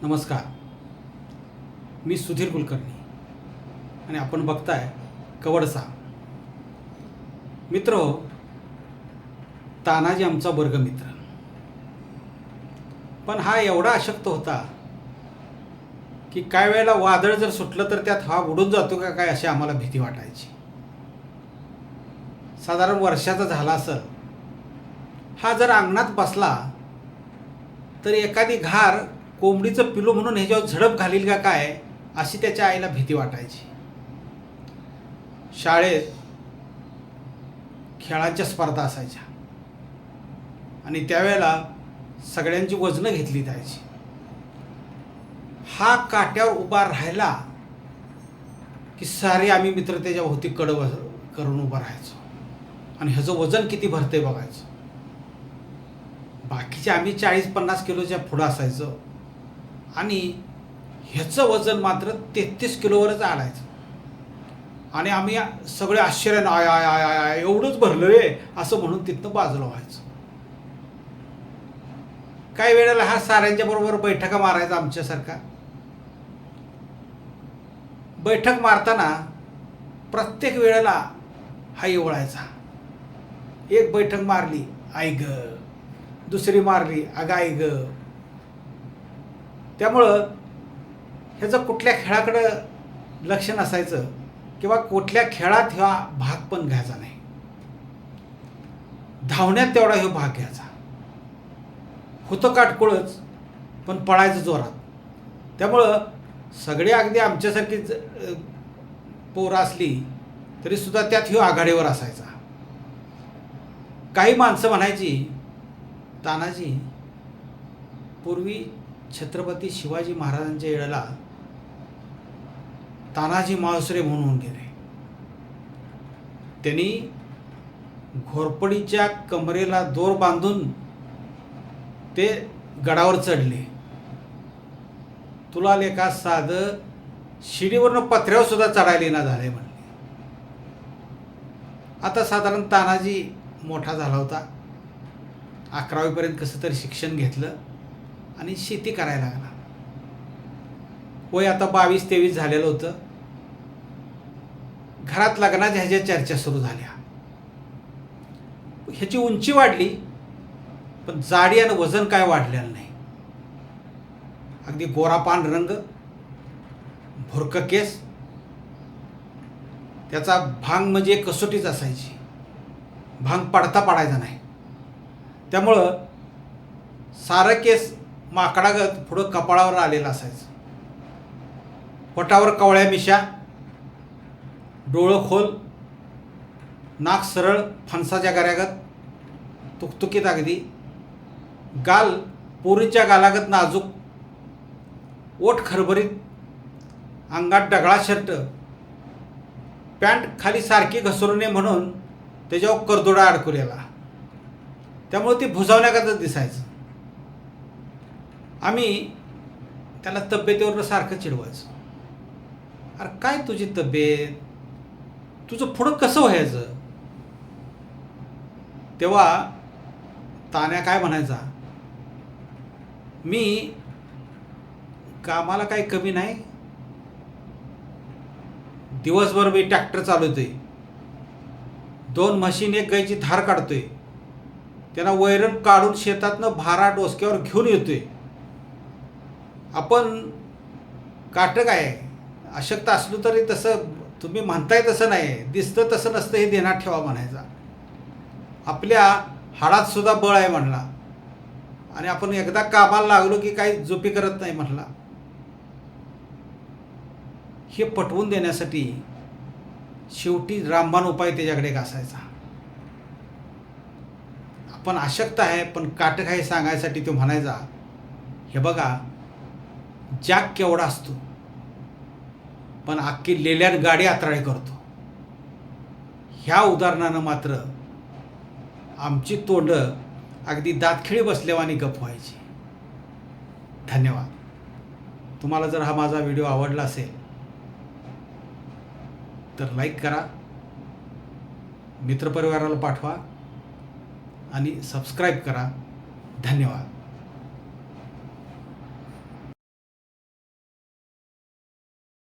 नमस्कार. मी सुधीर कुलकर्णी आणि आपण बघताय कवडसा. मित्र हो, तानाजी आमचा वर्गमित्र. पण हा एवढा अशक्त होता की काय वेळेला वादळ जर सुटलं तर त्यात हा उडून जातो का काय अशी आम्हाला भीती वाटायची. साधारण वर्षाचा झाला असेल. हा जर अंगणात बसला तर एखादी घार कोंबडीचं पिलू म्हणून ह्याच्यावर झडप घालील का काय अशी त्याच्या आईला भीती वाटायची. शाळेत खेळांच्या स्पर्धा असायच्या आणि त्यावेळेला सगळ्यांची वजनं घेतली जायची. हा काट्यावर उभा राहिला की सारे आम्ही मित्र त्याच्या भोवती कडं करून उभं राहायचो आणि ह्याचं वजन किती भरते बघायचं. बाकीचे आम्ही 40-50 किलोच्या पुढं असायचो आणि ह्याचं वजन मात्र 33 किलोवरच आणायचं आणि आम्ही सगळे आश्चर्यानं आय आय आय आय आय एवढंच भरलं रे असं म्हणून तिथनं बाजूला व्हायचं. काही वेळेला हा साऱ्यांच्या बरोबर बैठका मारायचा आमच्यासारखा. बैठक मारताना प्रत्येक वेळेला हा एवढायचा. एक बैठक मारली आई ग, दुसरी मारली अगं आई ग. त्यामुळं ह्याचं कुठल्या खेळाकडं लक्ष नसायचं किंवा कुठल्या खेळात ह्या भाग पण घ्यायचा नाही. धावण्यात तेवढा ह्यो भाग घ्यायचा. होतं काटकुळच पण पळायचं जोरात. त्यामुळं सगळे अगदी आमच्यासारखी पोरं असली तरीसुद्धा त्यात ह्यो आघाडीवर असायचा. काही माणसं म्हणायची, तानाजी पूर्वी छत्रपती शिवाजी महाराजांच्या वेळेला तानाजी माळुसरे म्हणून गेले. त्यांनी घोरपडीच्या कमरेला दोर बांधून ते गडावर चढले. तुला लेखा साधं शिडीवरनं पत्र्यावर सुद्धा चढायला ना झाले म्हणले. आता साधारण तानाजी मोठा झाला होता. 11वी कसं तरी शिक्षण घेतलं आणि शेती करायला लागला. वय आता 22-23 झालेलं होतं. घरात लग्नाच्या ह्याच्या चर्चा सुरू झाल्या. ह्याची उंची वाढली पण जाडी आणि वजन काय वाढलेलं नाही. अगदी गोरापान रंग, भुरकं केस. त्याचा भांग म्हणजे कसोटीच असायची. भांग पडता पडायचा नाही. त्यामुळं सारं केस माकडागत पुढं कपाळावर आलेलं असायचं. पोटावर कवळ्या मिशा, डोळं खोल, नाक सरळ फणसाच्या गऱ्यागत, तुकतुकीत अगदी, गाल पोरीच्या गालागत नाजूक, ओठ खरभरीत, अंगात डगळा शर्ट, पॅन्ट खाली सारखी घसरू नये म्हणून त्याच्यावर करदोडा अडकवलेला. त्यामुळे ते भुजावण्याकरता दिसायचं. आम्ही त्याला तब्येतीवर सारखं चिडवायचं. अरे काय तुझी तब्येत, तुझं पुढं कसं व्हायचं. तेव्हा तान्या काय म्हणायचा, मी कामाला काही कमी नाही. दिवसभर मी ट्रॅक्टर चालवतोय, 2 म्हशीन एक गायची धार काढतोय, त्यांना वैरण काढून शेतातनं भारा डोसक्यावर घेऊन येतोय. आपण काटं काय अशक्त असलो तरी तसं तुम्ही म्हणताय तसं नाही, दिसतं तसं नसतं हे ध्यानात ठेवा म्हणायचा. आपल्या हाडात सुद्धा बळ आहे म्हणला आणि आपण एकदा कामाला लागलो की काही झोपी करत नाही म्हणला. हे पटवून देण्यासाठी शेवटी रामबाण उपाय त्याच्याकडे एक असायचा. आपण अशक्त आहे पण काटक आहे सांगायसाठी तो म्हणायचा, हे बघा जॅक केवढा असतो पण अख्खी लेल्यान गाडी आत्राळी करतो. ह्या उदाहरणानं मात्र आमची तोंडं अगदी दातखिळी बसल्यावानी गप व्हायची. धन्यवाद. तुम्हाला जर हा माझा व्हिडिओ आवडला असेल तर लाईक करा, मित्रपरिवाराला पाठवा आणि सबस्क्राईब करा. धन्यवाद.